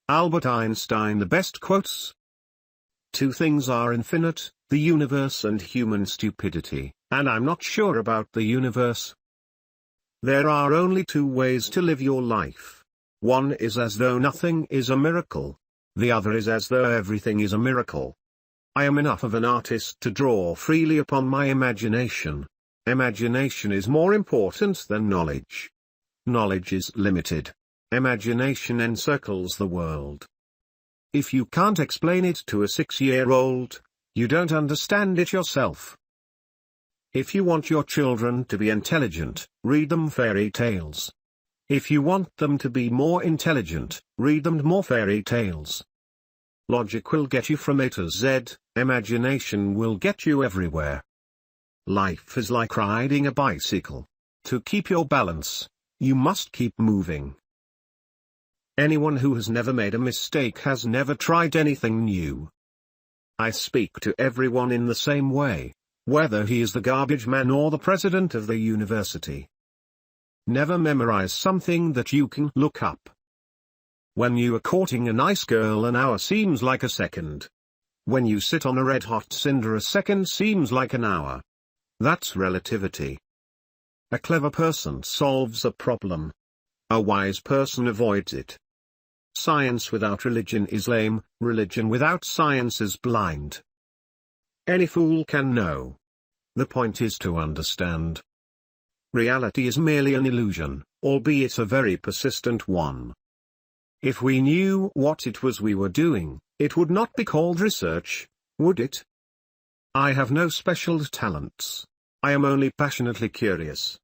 Albert Einstein. The best quotes. Two things are infinite, the universe and human stupidity, and I'm not sure about the universe. There are only two ways to live your life. One is as though nothing is a miracle. The other is as though everything is a miracle. I am enough of an artist to draw freely upon my imagination. Imagination is more important than knowledge. Knowledge is limited. Imagination encircles the world. If you can't explain it to a 6-year-old, you don't understand it yourself. If you want your children to be intelligent, read them fairy tales. If you want them to be more intelligent, read them more fairy tales. Logic will get you from A to Z, imagination will get you everywhere. Life is like riding a bicycle. To keep your balance, you must keep moving. Anyone who has never made a mistake has never tried anything new. I speak to everyone in the same way, whether he is the garbage man or the president of the university. Never memorize something that you can look up. When you are courting a nice girl, an hour seems like a second. When you sit on a red-hot cinder, a second seems like an hour. That's relativity. A clever person solves a problem. A wise person avoids it. Science without religion is lame, religion without science is blind. Any fool can know. The point is to understand. Reality is merely an illusion, albeit a very persistent one. If we knew what it was we were doing, it would not be called research, would it? I have no special talents. I am only passionately curious.